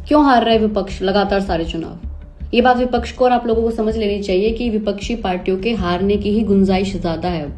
क्यों हार रहा है विपक्ष लगातार सारे चुनाव? ये बात विपक्ष को और आप लोगों को समझ लेनी चाहिए कि विपक्षी पार्टियों के हारने की ही गुंजाइश ज्यादा है।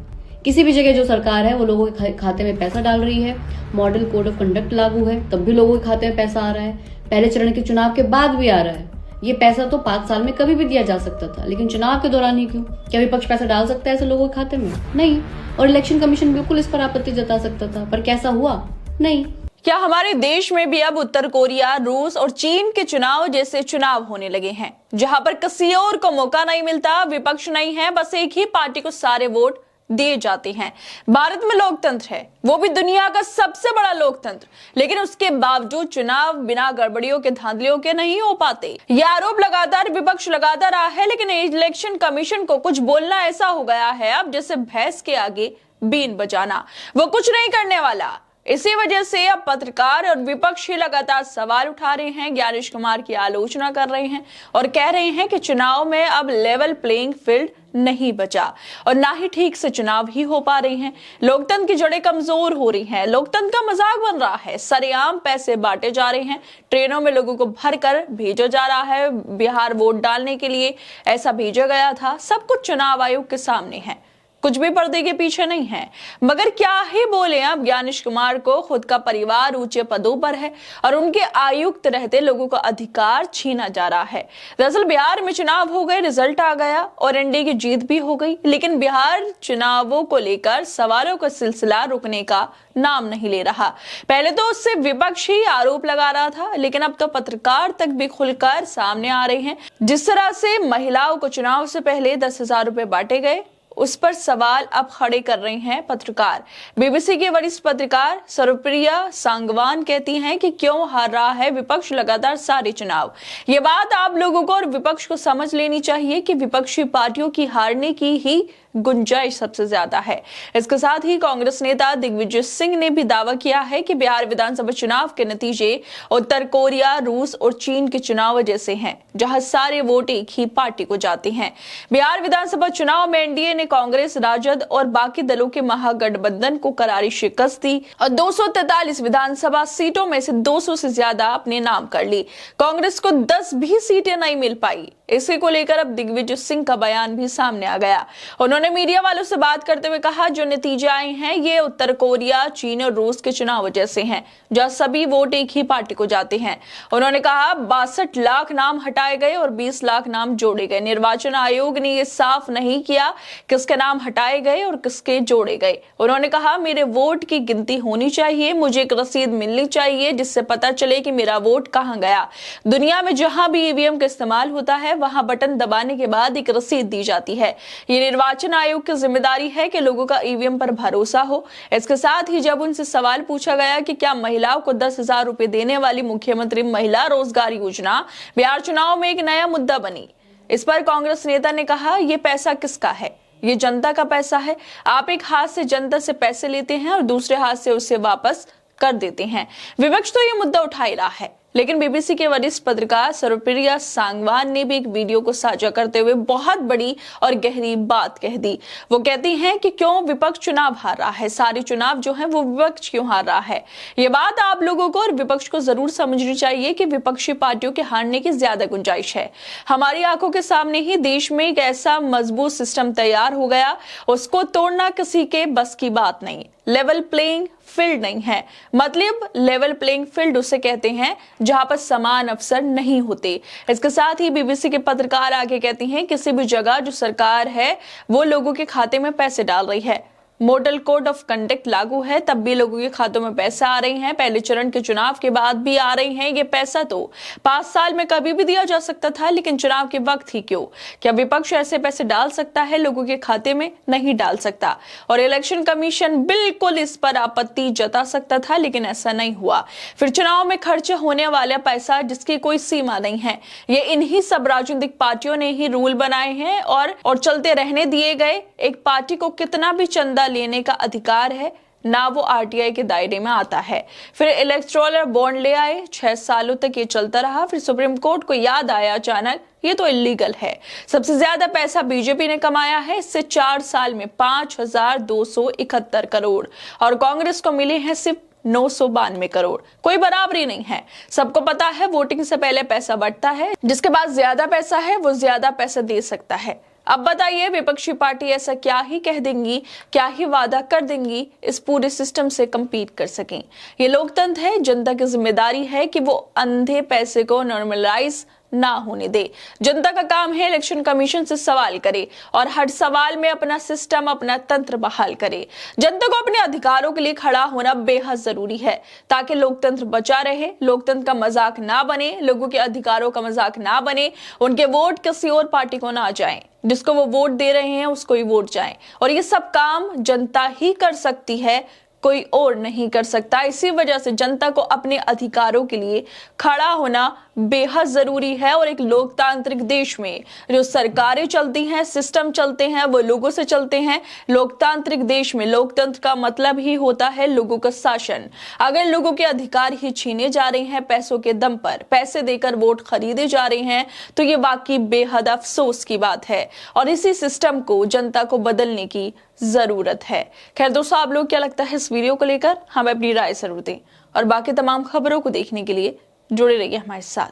किसी भी जगह जो सरकार है वो लोगों के खाते में पैसा डाल रही है, मॉडल कोड ऑफ कंडक्ट लागू है तब भी लोगों के खाते में पैसा आ रहा है, पहले चरण के चुनाव के बाद भी आ रहा है। ये पैसा तो 5 साल में कभी भी दिया जा सकता था, लेकिन चुनाव के दौरान ही क्यों? क्या विपक्ष पैसा डाल सकता है ऐसे लोगों के खाते में? नहीं। और इलेक्शन कमीशन बिल्कुल इस पर आपत्ति जता सकता था, पर कैसा हुआ? नहीं। क्या हमारे देश में भी अब उत्तर कोरिया, रूस और चीन के चुनाव जैसे चुनाव होने लगे हैं, जहां पर किसी और को मौका नहीं मिलता, विपक्ष नहीं है, बस एक ही पार्टी को सारे वोट दिए जाते हैं? भारत में लोकतंत्र है, वो भी दुनिया का सबसे बड़ा लोकतंत्र, लेकिन उसके बावजूद चुनाव बिना गड़बड़ियों के, धांधलियों के नहीं हो पाते। यह आरोप लगातार विपक्ष लगाता रहा है, लेकिन इलेक्शन कमीशन को कुछ बोलना ऐसा हो गया है अब जैसे भैंस के आगे बीन बजाना। वो कुछ नहीं करने वाला। इसी वजह से अब पत्रकार और विपक्ष ही लगातार सवाल उठा रहे हैं, ज्ञानेश कुमार की आलोचना कर रहे हैं और कह रहे हैं कि चुनाव में अब लेवल प्लेइंग फील्ड नहीं बचा और ना ही ठीक से चुनाव ही हो पा रही हैं। लोकतंत्र की जड़ें कमजोर हो रही हैं, लोकतंत्र का मजाक बन रहा है, सरेआम पैसे बांटे जा रहे हैं, ट्रेनों में लोगों को भरकर भेजा जा रहा है बिहार वोट डालने के लिए, ऐसा भेजा गया था। सब कुछ चुनाव आयोग के सामने है, कुछ भी पर्दे के पीछे नहीं है। मगर क्या ही बोले, अब ज्ञानेश कुमार को खुद का परिवार ऊंचे पदों पर है और उनके आयुक्त रहते लोगों का अधिकार छीना जा रहा है। दरअसल बिहार में चुनाव हो गए, रिजल्ट आ गया और एनडीए की जीत भी हो गई, लेकिन बिहार चुनावों को लेकर सवालों का सिलसिला रुकने का नाम नहीं ले रहा। पहले तो उससे विपक्ष ही आरोप लगा रहा था, लेकिन अब तो पत्रकार तक भी खुलकर सामने आ रहे हैं। जिस तरह से महिलाओं को चुनाव से पहले 10,000 रुपए बांटे गए, उस पर सवाल अब खड़े कर रहे हैं पत्रकार। बीबीसी के वरिष्ठ पत्रकार सर्वप्रिया सांगवान कहती हैं कि क्यों हार रहा है विपक्ष लगातार सारे चुनाव। ये बात आप लोगों को और विपक्ष को समझ लेनी चाहिए कि विपक्षी पार्टियों की हारने की ही गुंजाइश सबसे ज्यादा है। इसके साथ ही कांग्रेस नेता दिग्विजय सिंह ने भी दावा किया है कि बिहार विधानसभा चुनाव के नतीजे उत्तर कोरिया, रूस और चीन के चुनाव जैसे हैं, जहां सारे वोट एक ही पार्टी को जाते हैं। बिहार विधानसभा चुनाव में एनडीए ने कांग्रेस, राजद और बाकी दलों के महागठबंधन को करारी शिकस्त दी और 243 विधानसभा सीटों में से 200 से ज्यादा अपने नाम कर ली। कांग्रेस को 10 भी सीटें नहीं मिल पाई। इसी को लेकर अब दिग्विजय सिंह का बयान भी सामने आ गया। उन्होंने मीडिया वालों से बात करते हुए कहा, जो नतीजे आए हैं ये उत्तर कोरिया, चीन और रूस के चुनाव जैसे हैं, जहां सभी वोट एक ही पार्टी को जाते हैं। उन्होंने कहा 62 लाख नाम हटाए गए और 20 लाख नाम जोड़े गए। निर्वाचन आयोग ने ये साफ नहीं किया किसके नाम हटाए गए और किसके जोड़े गए। उन्होंने कहा मेरे वोट की गिनती होनी चाहिए, मुझे एक रसीद मिलनी चाहिए जिससे पता चले कि मेरा वोट कहां गया। दुनिया में जहां भी ईवीएम का इस्तेमाल होता है वहां बटन दबाने के बाद एक रसीद दी जाती है। ये निर्वाचन आयोग की जिम्मेदारी है कि लोगों का ईवीएम पर भरोसा हो। इसके साथ ही जब उनसे सवाल पूछा गया कि क्या महिलाओं को 10,000 रुपए देने वाली मुख्यमंत्री महिला रोजगार योजना बिहार चुनाव में एक नया मुद्दा बनी, इस पर कांग्रेस नेता ने कहा ये पैसा किसका है? ये जनता का पैसा है। आप एक हाथ से जनता से पैसे लेते हैं और दूसरे हाथ से उसे वापस कर देते हैं। विपक्ष तो ये मुद्दा उठा ही रहा है, लेकिन बीबीसी के वरिष्ठ पत्रकार सर्वप्रिया सांगवान ने भी एक वीडियो को साझा करते हुए बहुत बड़ी और गहरी बात कह दी। वो कहती हैं कि क्यों विपक्ष चुनाव हार रहा है, सारे चुनाव जो है वो विपक्ष क्यों हार रहा है। ये बात आप लोगों को और विपक्ष को जरूर समझनी चाहिए कि विपक्षी पार्टियों के हारने की ज्यादा गुंजाइश है। हमारी आंखों के सामने ही देश में एक ऐसा मजबूत सिस्टम तैयार हो गया, उसको तोड़ना किसी के बस की बात नहीं। लेवल प्लेइंग फील्ड नहीं है। मतलब लेवल प्लेइंग फील्ड उसे कहते हैं जहां पर समान अवसर नहीं होते। इसके साथ ही बीबीसी के पत्रकार आगे कहती हैं किसी भी जगह जो सरकार है वो लोगों के खाते में पैसे डाल रही है, मॉडल कोड ऑफ कंडक्ट लागू है तब भी लोगों के खातों में पैसा आ रही हैं, पहले चरण के चुनाव के बाद भी आ रही हैं। ये पैसा तो 5 साल में कभी भी दिया जा सकता था, लेकिन चुनाव के वक्त ही क्यों? क्या विपक्ष ऐसे पैसे डाल सकता है? लोगों के खाते में नहीं डाल सकता। और इलेक्शन कमीशन बिल्कुल इस पर आपत्ति जता सकता था, लेकिन ऐसा नहीं हुआ। फिर चुनाव में खर्च होने वाला पैसा जिसकी कोई सीमा नहीं है, ये इन्हीं सब राजनीतिक पार्टियों ने ही रूल बनाए हैं और चलते रहने दिए गए। एक पार्टी को कितना भी चंदा लेने का अधिकार है, ना वो आरटीआई के दायरे में आता है। फिर इलेक्टोरल बॉन्ड ले आए, 6 सालों तक ये चलता रहा। फिर सुप्रीम कोर्ट को याद आया अचानक ये तो इलीगल है। सबसे ज्यादा पैसा बीजेपी ने कमाया है, इससे 4 साल में 5,271 करोड़ और कांग्रेस को मिले हैं सिर्फ 992 करोड़। कोई बराबरी नहीं है। सबको पता है वोटिंग से पहले पैसा बंटता है, जिसके पास ज्यादा पैसा है वो ज्यादा पैसा दे सकता है। अब बताइए विपक्षी पार्टी ऐसा क्या ही कह देंगी, क्या ही वादा कर देंगी इस पूरे सिस्टम से compete कर सकें। ये लोकतंत्र है, जनता की जिम्मेदारी है कि वो अंधे पैसे को नॉर्मलाइज ना होने दे। जनता का काम है इलेक्शन कमीशन से सवाल करे और हर सवाल में अपना सिस्टम, अपना तंत्र बहाल करे। जनता को अपने अधिकारों के लिए खड़ा होना बेहद जरूरी है ताकि लोकतंत्र बचा रहे, लोकतंत्र का मजाक ना बने, लोगों के अधिकारों का मजाक ना बने, उनके वोट किसी और पार्टी को ना जाए, जिसको वो वोट दे रहे हैं उसको ही वोट जाए। और ये सब काम जनता ही कर सकती है, कोई और नहीं कर सकता। इसी वजह से जनता को अपने अधिकारों के लिए खड़ा होना बेहद जरूरी है। और एक लोकतांत्रिक देश में जो सरकारें चलती हैं, सिस्टम चलते हैं, वो लोगों से चलते हैं। लोकतांत्रिक देश में लोकतंत्र का मतलब ही होता है लोगों का शासन। अगर लोगों के अधिकार ही छीने जा रहे हैं, पैसों के दम पर पैसे देकर वोट खरीदे जा रहे हैं, तो ये वाकई बेहद अफसोस की बात है और इसी सिस्टम को जनता को बदलने की जरूरत है। खैर दोस्तों, आप लोग क्या लगता है इस वीडियो को लेकर? हमें अपनी राय जरूर दें और बाकी तमाम खबरों को देखने के लिए जुड़े रहिए हमारे साथ।